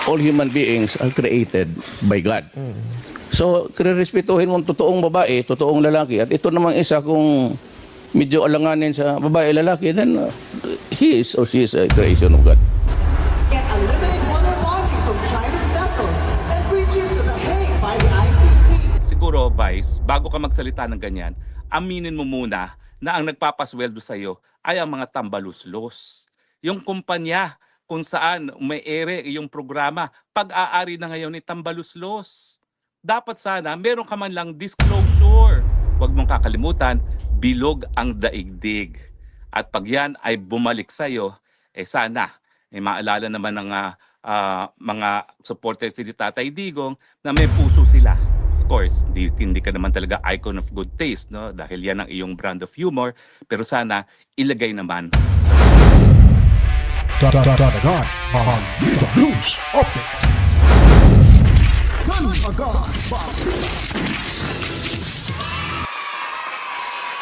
all human beings are created by God. So, respetuhin mo ang totoong babae, totoong lalaki. At ito namang isa, kung medyo alanganin sa babae lalaki, then he is or she is a creation of God. Get a limited water warning from Chinese vessels and reaching to the Hague by the ICC. Siguro, Vice, bago ka magsalita ng ganyan, aminin mo muna na ang nagpapasweldo sa iyo ay ang mga tambaluslos. Yung kumpanya kung saan may ere yung programa, pag-aari na ngayon ni tambaluslos. Dapat sana meron ka man lang disclosure. Huwag mong kakalimutan, bilog ang daigdig. At pag yan ay bumalik sa iyo, sana maalala naman ng mga supporters ni Tatay Digong na may puso sila. Of course, hindi ka naman talaga icon of good taste, no? Dahil yan ang iyong brand of humor. Pero sana ilagay naman. Dadagan ang Balita News Update.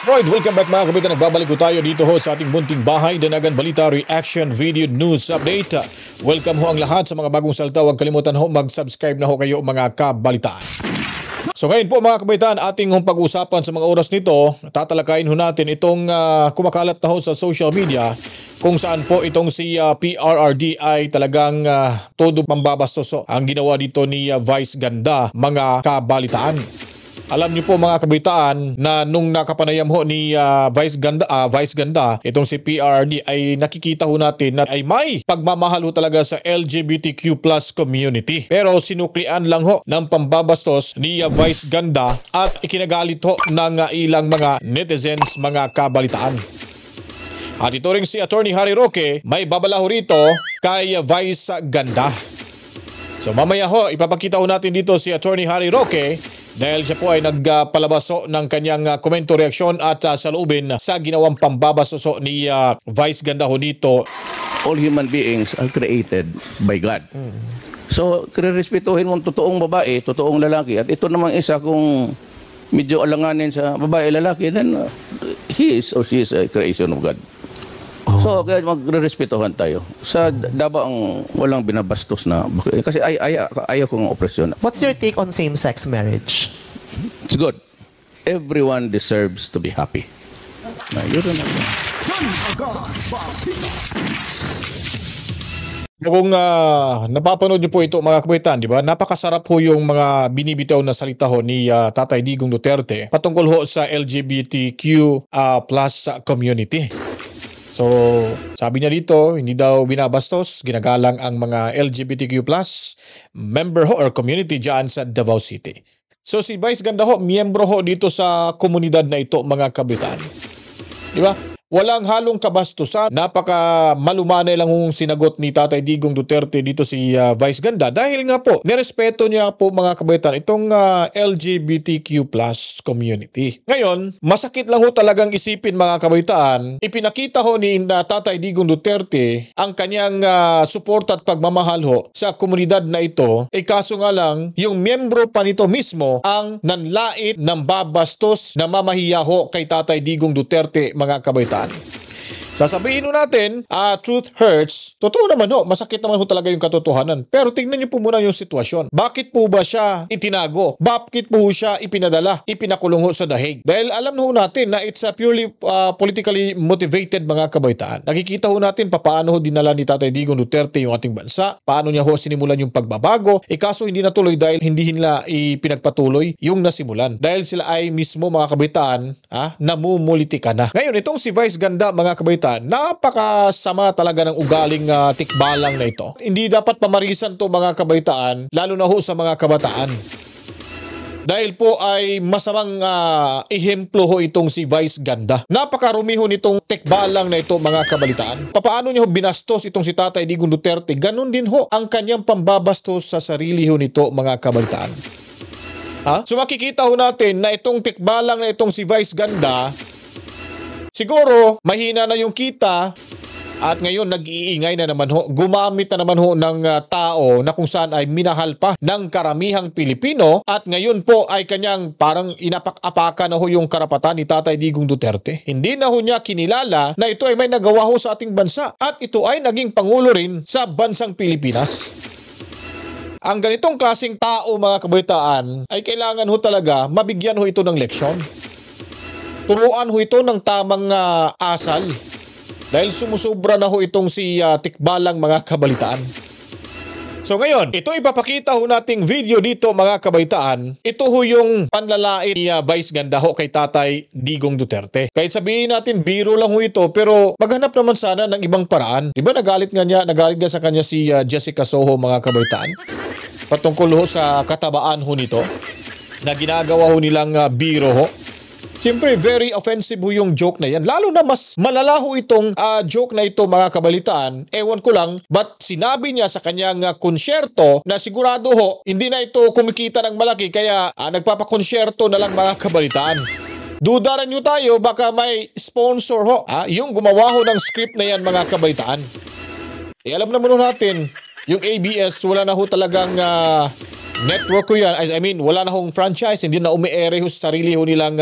Right, welcome back mga kabitan. Nagbabalik ko tayo dito ho sa ating munting bahay, Danagan Balita Reaction Video News Update. Welcome ho ang lahat sa mga bagong salta. Huwag kalimutan ho mag-subscribe na ho kayo mga kabalitaan. So ngayon po mga kabitan, ating pag-usapan sa mga oras nito, tatalakayin ho natin itong kumakalat na ho sa social media kung saan po itong si PRRD ay talagang todo pambabastoso ang ginawa dito ni Vice Ganda mga kabalitaan. Alam niyo po mga kabitaan na nung nakapanayam ho ni Vice Ganda, itong si PRRD ay nakikita ho natin na ay may pagmamahal ho talaga sa LGBTQ+ community. Pero sinuklian lang ho ng pambabastos ni Vice Ganda at ikinagalit ho ng ilang mga netizens mga kabalitaan. At ito rin si Attorney Harry Roque may babala ho rito kay Vice Ganda. So mamaya ho, ipapakita ho natin dito si Attorney Harry Roque dahil siya po ay nagpalabaso ng kanyang komento, reaksyon at saloobin sa ginawang pambabasoso ni Vice Ganda ho dito. All human beings are created by God. So, respetuhin mo ang totoong babae, totoong lalaki. At ito namang isa, kung medyo alanganin sa babae lalaki, then he is or she is a creation of God. So, kaya magre-respetuhan tayo. Sa Davao ang walang binabastos na, kasi ayaw kong opresyon. What's your take on same-sex marriage? It's good. Everyone deserves to be happy. Kung napapanood niyo po ito mga kabitan, di ba? Napakasarap po yung mga binibitaw na salita ho ni Tatay Digong Duterte patungkol ho sa LGBTQ plus community. So, sabi niya dito, hindi daw binabastos, ginagalang ang mga LGBTQ+ member ho or community dyan sa Davao City. So, si Vice Ganda ho, miyembro ho dito sa komunidad na ito, mga kabitan. Di ba? Walang halong kabastusan. Napaka malumanay lang yung sinagot ni Tatay Digong Duterte dito si Vice Ganda dahil nga po, nirespeto niya po mga kabitan itong LGBTQ+ community. Ngayon, masakit lang ho talagang isipin mga kabitan, ipinakita ho ni Tatay Digong Duterte ang kanyang support at pagmamahal ho sa komunidad na ito. Kaso nga lang, yung miyembro pa nito mismo ang nanlait ng babastos na mamahiya ho kay Tatay Digong Duterte mga kabitan. Sasabihin natin, truth hurts. Totoo naman ho, masakit naman ho talaga yung katotohanan. Pero tingnan niyo po muna yung sitwasyon. Bakit po ba siya itinago? Bakit po siya ipinadala? Ipinakulong ho sa The Hague? Dahil alam ho natin na it's a purely politically motivated mga kabaitaan. Nakikita ho natin paano ho dinala ni Tatay Digong Duterte yung ating bansa. Paano niya ho sinimulan yung pagbabago. Kaso hindi natuloy dahil hindi nila ipinagpatuloy yung nasimulan. Dahil sila ay mismo mga kabaitaan namumulitika na. Ngayon, itong si Vice Ganda mga kabaitaan, napakasama talaga ng ugaling tikbalang na ito. Hindi dapat pamarisan to mga kabaitaan, lalo na ho sa mga kabataan. Dahil po ay masamang ehemplo ho itong si Vice Ganda. Napakarumi ho nitong tikbalang na ito mga kabalitaan. Paano niya ho binastos itong si Tatay Digong Duterte? Ganon din ho ang kanyang pambabastos sa sarili ho nito mga kabalitaan. So makikita ho natin na itong tikbalang na itong si Vice Ganda, siguro, mahina na yung kita at ngayon nag-iingay na naman ho. Gumamit na naman ho ng tao na kung saan ay minahal pa ng karamihang Pilipino at ngayon po ay kanyang parang inapak-apakan na ho yung karapatan ni Tatay Digong Duterte. Hindi na ho niya kinilala na ito ay may nagawa ho sa ating bansa at ito ay naging pangulo rin sa bansang Pilipinas. ang ganitong klaseng tao mga kabaitaan ay kailangan ho talaga mabigyan ho ito ng leksyon. Turuan ho ito ng tamang asal. Dahil sumusubra na ho itong si Tikbalang mga kabalitaan. So ngayon, ito ipapakita ho nating video dito mga kabaitaan. Ito ho yung panlalait ni Vice Ganda ho kay Tatay Digong Duterte. Kahit sabihin natin biro lang ho ito, pero maghanap naman sana ng ibang paraan. Diba nagalit nga sa kanya si Jessica Soho mga kabaitaan? Patungkol ho sa katabaan ho nito na ginagawa ho nilang biro ho. Siyempre, very offensive ho yung joke na yan. Lalo na mas malala ho itong joke na ito mga kabalitaan. Ewan ko lang, but sinabi niya sa kanyang konsyerto na sigurado ho, hindi na ito kumikita ng malaki kaya nagpapakonsyerto na lang mga kabalitaan. Dudaran nyo tayo, baka may sponsor ho. Yung gumawa ho ng script na yan mga kabalitaan. Alam naman ho natin, yung ABS wala na ho talagang network ko yan. I mean, wala na hong franchise. Hindi na umi-ere ho sa sarili ho nilang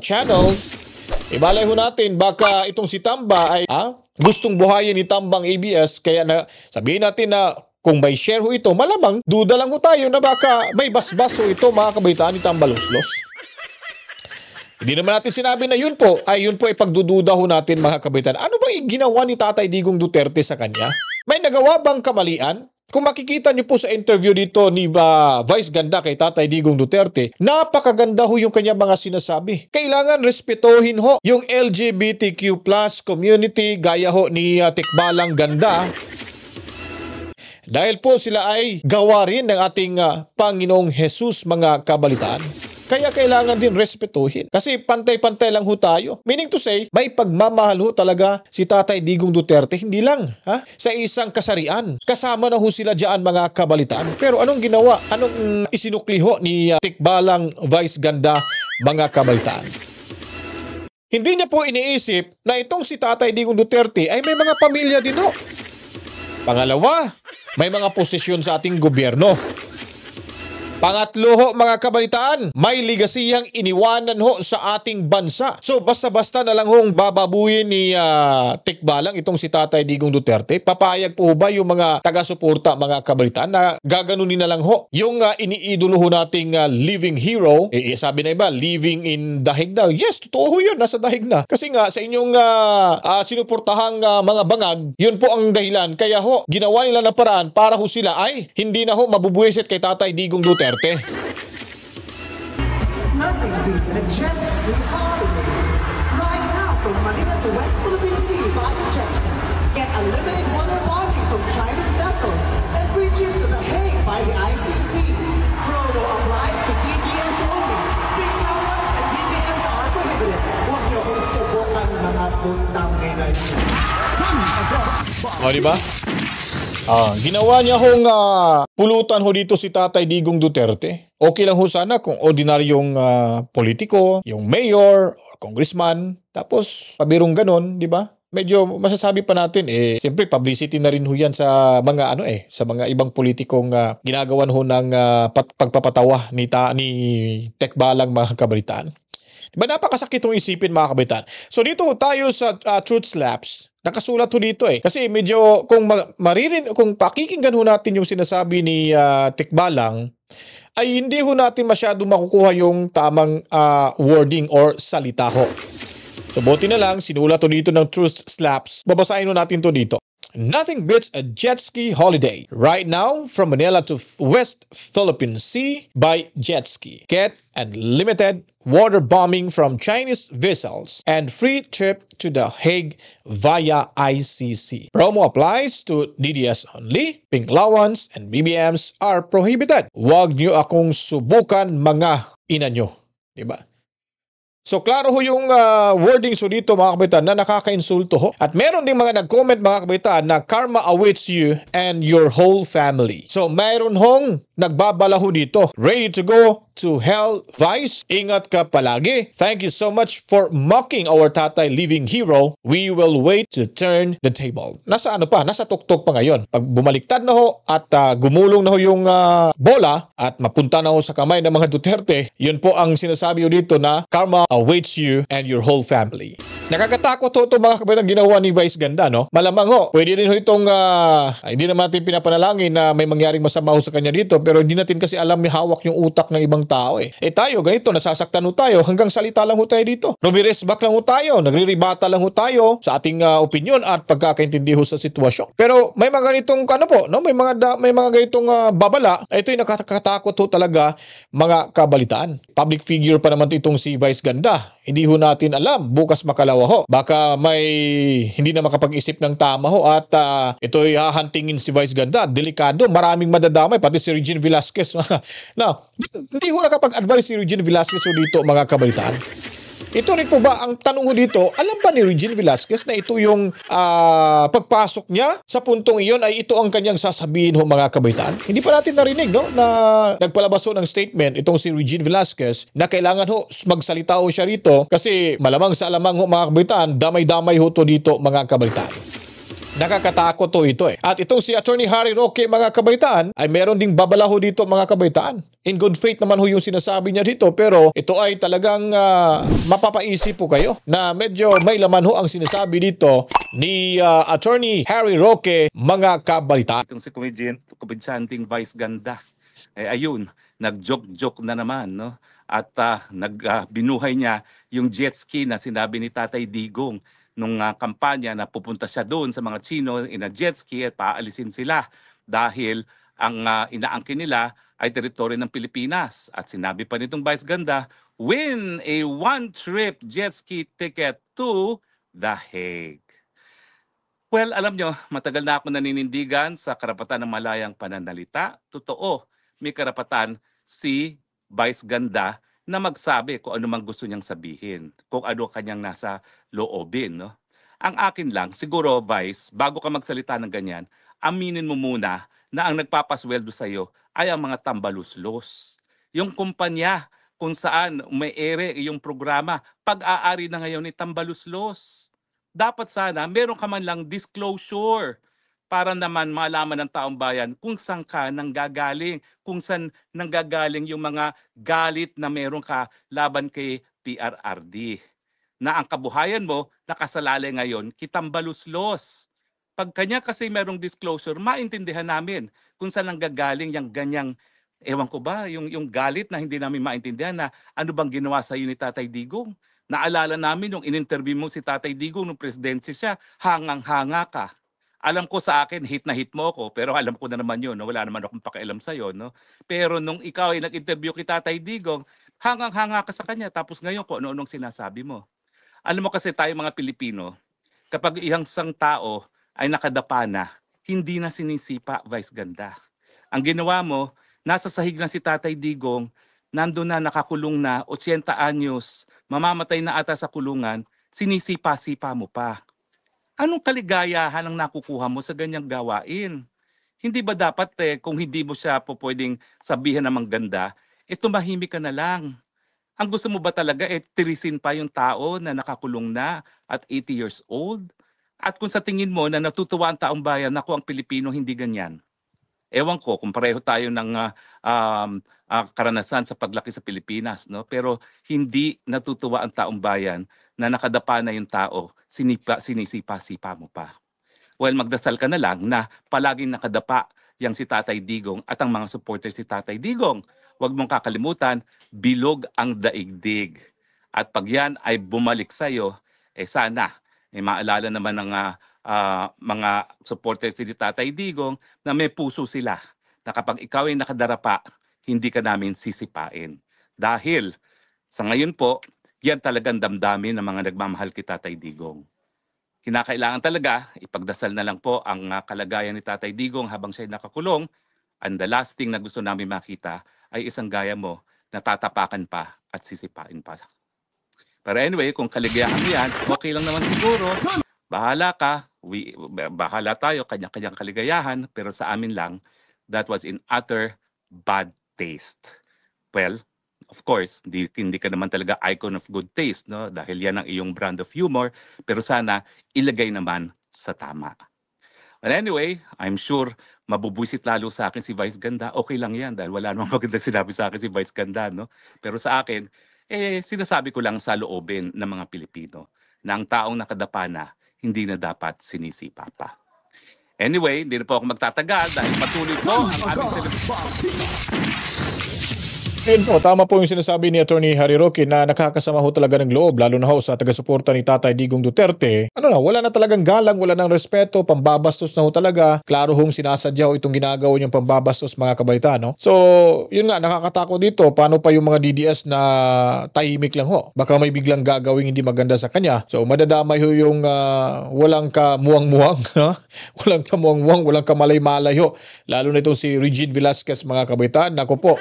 channel. Ibalay ho natin, baka itong si Tamba ay gustong buhayin ni Tambang ABS. Kaya sabihin natin na kung may share ho ito, malamang duda lang ho tayo na baka may basbas ho ito mga kabaitaan ni Tamba Los. Hindi naman natin sinabi na yun po ay pagdududa ho natin mga kabaitaan. Ano ba yung ginawa ni Tatay Digong Duterte sa kanya? May nagawa bang kamalian? Kung makikita niyo po sa interview dito ni Vice Ganda kay Tatay Digong Duterte, napakaganda ho yung kanya mga sinasabi. Kailangan respetuhin ho yung LGBTQ+ community gaya ho ni Tikbalang Ganda. Dahil po sila ay gawa rin ng ating Panginoong Jesus mga kabalitaan. Kaya kailangan din respetuhin. Kasi pantay-pantay lang ho tayo. Meaning to say, may pagmamahal ho talaga si Tatay Digong Duterte. Hindi lang sa isang kasarian. Kasama na ho sila dyan mga kabalitaan. Pero anong ginawa? Anong isinukli ho ni Tikbalang Vice Ganda mga kabalitaan? Hindi niya po iniisip na itong si Tatay Digong Duterte ay may mga pamilya din ho. Pangalawa, may mga posisyon sa ating gobyerno. Pangatlo ho mga kabalitaan, may ligasiyang iniwanan ho sa ating bansa. So basta-basta na lang hong bababuyin ni Tikbalang itong si Tatay Digong Duterte. Papayag po ba yung mga taga-suporta mga kabalitaan na gaganunin na lang ho yung iniidolo ho nating living hero? Sabi na iba, living in dahig na. Yes, totoo ho yun, nasa dahig na. Kasi nga sa inyong sinuportahang mga bangag, yun po ang dahilan. Kaya ho, ginawa nila na paraan para ho sila ay hindi na ho mabubuwisit kay Tatay Digong Duterte. Nothing beats a jet ski holiday. Right now from Manila to West Philippine Sea by jet ski. Get unlimited water bonding from Chinese vessels and free trip to The Hague by the ICC. Promo applies to DTS only. Big ones and BBMs are prohibited. Huwag niyo kong subukan mga puntang ina niyo. O, diba? Ginawa niya hong pulutan ho dito si Tatay Digong Duterte. Okay lang ho sana kung ordinaryong politiko, yung mayor, or congressman, tapos pabirong ganon, di ba? Medyo masasabi pa natin, siyempre publicity na rin ho yan sa mga sa mga ibang politikong ginagawan ho ng pagpapatawa ni Tikbalang mga kabalitaan. Diba napakasakit itong isipin mga kabalitaan? So dito tayo sa Truth Slaps. Nakasulat ho dito Kasi medyo kung pakikinggan ho natin yung sinasabi ni Tikbalang, ay hindi ho natin masyado makukuha yung tamang wording or salita ho. So buti na lang, sinulat ho dito ng Truth Slaps. Babasahin ho natin to dito. Nothing beats a jet ski holiday. Right now, from Manila to West Philippine Sea by jet ski. Get unlimited water bombing from Chinese vessels and free trip to The Hague via ICC. Promo applies to DDS only. Pink allowance and BBMs are prohibited. Huwag niyo akong subukan mga ina nyo. Diba? So, klaro ho yung wordings ho dito mga kabitan na nakaka-insulto ho. At meron ding mga nag-comment mga kabitan na karma awaits you and your whole family. So, meron hong nagbabala ho dito. Ready to go to hell, Vice? Ingat ka palagi. Thank you so much for mocking our Tatay living hero. We will wait to turn the table. Nasa Nasa tuktok pa ngayon. Pag bumaliktad na ho at gumulong na ho yung bola at mapunta na ho sa kamay ng mga Duterte, yun po ang sinasabi ho dito na karma awaits you and your whole family. Nakakatakot ho ito mga kabataan ginawa ni Vice Ganda, no? Malamang ho, pwede rin ho itong, hindi naman natin pinapanalangin na may mangyaring masama ho sa kanya dito, pero hindi natin kasi alam may hawak yung utak ng ibang tao eh. Eh tayo, ganito, nasasaktan ho tayo, hanggang salita lang ho tayo dito. Rumiresback lang ho tayo, nagriribata lang ho tayo sa ating opinion at pagkakaintindi ho sa sitwasyon. Pero may mga ganitong, ano po, no? May mga ganitong babala, ito yung nakakatakot ho talaga mga kabalitaan. Public figure pa naman itong si Vice Ganda. Hindi ho natin alam, bukas makalawa ho. Baka may hindi na makapag-isip ng tama ho at ito'y hahantingin si Vice Ganda. Delikado, maraming madadamay, pati si Regine Velasquez. Now, hindi ho nakapag-advise si Regine Velasquez ho dito mga kabalitaan. Ito rin po ba, ang tanong ko dito, alam ba ni Regine Velasquez na ito yung pagpasok niya sa puntong iyon ay ito ang kanyang sasabihin ho mga kabaitaan? Hindi pa natin narinig, no, na nagpalabas ho ng statement itong si Regine Velasquez na kailangan ho magsalita ho siya rito kasi malamang sa alamang ho mga kabaitaan, damay-damay ho to dito mga kabaitaan. Nakakatakot to ito eh. At itong si Attorney Harry Roque mga kabaitaan ay meron ding babala ho dito mga kabaitaan. In good faith naman ho yung sinasabi niya dito pero ito ay talagang mapapaisip po kayo na medyo may laman ho ang sinasabi dito ni Attorney Harry Roque mga kabaitaan. Itong si komedyanting Vice Ganda, ayun, nag-joke-joke na naman, no? At binuhay niya yung jet ski na sinabi ni Tatay Digong nung kampanya na pupunta siya doon sa mga Chino in a jet ski at paalisin sila dahil ang inaangkin nila ay teritoryo ng Pilipinas. At sinabi pa nitong Vice Ganda, win a one-trip jet ski ticket to The Hague. Well, alam nyo, matagal na ako naninindigan sa karapatan ng malayang pananalita. Totoo, may karapatan si Vice Ganda na magsabi kung ano mang gusto niyang sabihin, kung ano kanyang nasa loobin. No? Ang akin lang, siguro Vice, bago ka magsalita ng ganyan, aminin mo muna na ang nagpapasweldo sa iyo ay ang mga tambaluslos. Yung kumpanya kung saan may ere yung programa, pag-aari na ngayon ni tambaluslos. Dapat sana meron ka man lang disclosure para naman malaman ng taong bayan kung saan ka nanggagaling, kung saan nanggagaling yung mga galit na meron ka laban kay PRRD. Na ang kabuhayan mo nakasalalay ngayon kitambaluslos. Pag kanya kasi merong disclosure, maintindihan namin kung saan nanggagaling yung ganyang, ewan ko ba, yung galit na hindi namin maintindihan na ano bang ginawa sa iyo ni Tatay Digong. Naalala namin yung in-interview mo si Tatay Digong nung presidency siya, hangang-hanga ka. Alam ko sa akin, hit na hit mo ako, pero alam ko na naman yun, no? Wala naman akong pakialam sa'yo. No? Pero nung ikaw ay nag-interview kay Tatay Digong, hangang-hanga ka sa kanya, tapos ngayon kung ano-anong sinasabi mo. Alam mo kasi tayo mga Pilipino, kapag isang tao ay nakadapa na, hindi na sinisipa, Vice Ganda. Ang ginawa mo, nasa sahig na si Tatay Digong, nandun na, nakakulong na, 80 anyos, mamamatay na ata sa kulungan, sinisipa-sipa mo pa. Anong kaligayahan ang nakukuha mo sa ganyang gawain? Hindi ba dapat kung hindi mo siya po pwedeng sabihan ng ganda, tumahimik ka na lang. Ang gusto mo ba talaga tirisin pa yung tao na nakakulong na at 80 years old? At kung sa tingin mo na natutuwa ang taong bayan, naku ang Pilipino hindi ganyan. Ewan ko kung pareho tayo ng karanasan sa paglaki sa Pilipinas, no? Pero hindi natutuwa ang taong bayan na nakadapa na yung tao, sinisipa-sipa mo pa. Well, magdasal ka na lang na palaging nakadapa yang si Tatay Digong at ang mga supporters si Tatay Digong. Huwag mong kakalimutan, bilog ang daigdig. At pag yan ay bumalik sa'yo, sana, maalala naman ng mga supporters ni Tatay Digong na may puso sila. Na kapag ikaw ay nakadarapa, hindi ka namin sisipain. Dahil sa ngayon po, yan talagang damdamin ng mga nagmamahal kay Tatay Digong. Kinakailangan talaga, ipagdasal na lang po ang kalagayan ni Tatay Digong habang siya nakakulong. And the last thing na gusto namin makita ay isang gaya mo na tatapakan pa at sisipain pa. Pero anyway, kung kaligayahan mo yan, okay lang naman siguro. Bahala ka, bahala tayo, kanya-kanyang kaligayahan. Pero sa amin lang, that was in utter bad taste. Well, of course, hindi ka naman talaga icon of good taste, no? Dahil yan ang iyong brand of humor. Pero sana, ilagay naman sa tama. But anyway, I'm sure mabubwisit lalo sa akin si Vice Ganda. Okay lang yan dahil wala namang magandang sinabi sa akin si Vice Ganda, no? Pero sa akin, sinasabi ko lang sa loobin ng mga Pilipino na ang taong nakadapa na hindi na dapat sinisipa pa. Anyway, hindi na po ako magtatagal dahil patuloy po ang aming Yun po, tama po yung sinasabi ni Attorney Harry Roque na nakakasama ho talaga ng loob, lalo na ho sa taga-suporta ni Tatay Digong Duterte. Wala na talagang galang, wala nang respeto, pambabastos na ho talaga. Klaro hong sinasadya ho itong ginagawa niyang pambabastos, mga kabaitan, no? So, yun nga, nakakatakot dito. Paano pa yung mga DDS na tahimik lang ho? Baka may biglang gagawing hindi maganda sa kanya. So, madadamay ho yung walang kamuwang-muwang, ha? Walang kamuwang-muwang, walang kamalay-malay ho. Lalo na itong si Regine Velasquez, mga kabaitan. Naku po,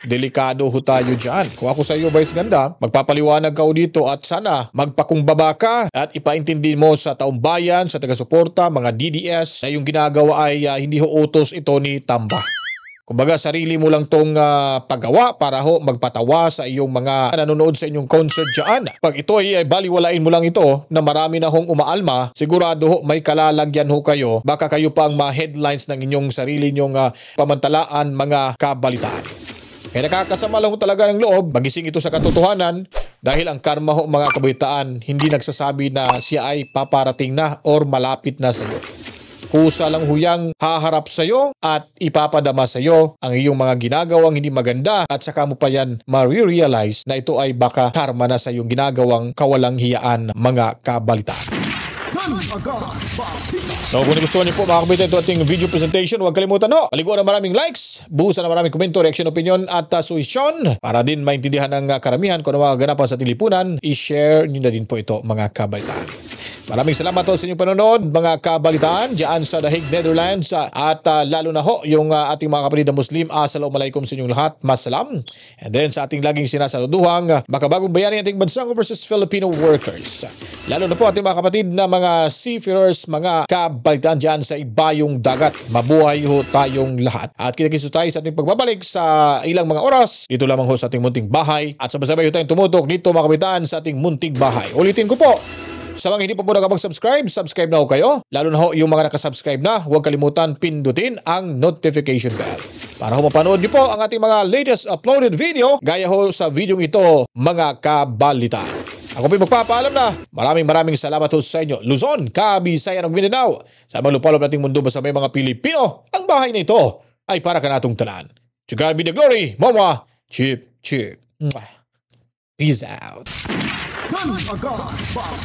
delikado ho tayo dyan. Kung ako sa iyo, Vice Ganda, magpapaliwanag ka dito at sana magpakumbaba ka at ipaintindi mo sa taong bayan, sa taga-suporta, mga DDS, na yung ginagawa ay hindi ho utos ito ni Tamba. Kumbaga, sarili mo lang tong paggawa para ho magpatawa sa iyong mga nanonood sa inyong concert dyan. Pag ito ay baliwalain mo lang ito na marami na hong umaalma, sigurado ho may kalalagyan ho kayo. Baka kayo pa ang ma-headlines ng inyong sarili nyong pamantalaan, mga kabalitaan. Kaya nakakasama lang ho talaga ng loob, magising ito sa katotohanan dahil ang karma ho, mga kabaitaan, hindi nagsasabi na siya ay paparating na or malapit na sa iyo. Kusa lang huyang haharap sa iyo at ipapadama sa iyo ang iyong mga ginagawang hindi maganda at saka mo pa yan ma-realize na ito ay baka karma na sa iyong ginagawang kawalang hiyaan, mga kabalitaan. So kung nagustuhan niyo po, mga kabaitan, ito ating video presentation, huwag kalimutan ho, paliguan ng maraming likes, buhusan ng maraming komento, reaction, opinion at suhestyon para din maintindihan ng karamihan kung ano mga ganapan sa ating lipunan. I-share niyo na din po ito, mga kabaitan. Maraming salamat ho sa inyong panonood, mga kabalitaan, dyan sa The Hague, Netherlands. At lalo na ho, yung ating mga kapatid na Muslim, assalamualaikum sa inyong lahat, masalam. And then sa ating laging sinasaluduhang makabagong bayani ating bansang versus Filipino workers. Lalo na po ating mga kapatid na mga seafarers, mga kabalitaan dyan sa ibayong dagat. Mabuhay ho tayong lahat. At kita-kits tayo sa ating pagbabalik sa ilang mga oras. Dito lamang ho sa ating munting bahay. At sabay-sabay ho tayong tumutok dito, mga kabalitaan, sa ating munting bahay. Ulitin ko po, sa mga hindi pa po nakapag-subscribe, subscribe na ho kayo. Lalo na ho yung mga nakasubscribe na, huwag kalimutan pindutin ang notification bell para ho mapanood niyo po ang ating mga latest uploaded video gaya ho sa video ito, mga kabalitaan. Ako po magpapaalam na. Maraming salamat ho sa inyo. Luzon, Kabisayan ug Mindanao. Sa mga lupalop nating mundo basta may mga Pilipino, ang bahay na ito ay para kanatong tanan. To God be the glory. Mama, chip. Peace out. Gun for God, Bob.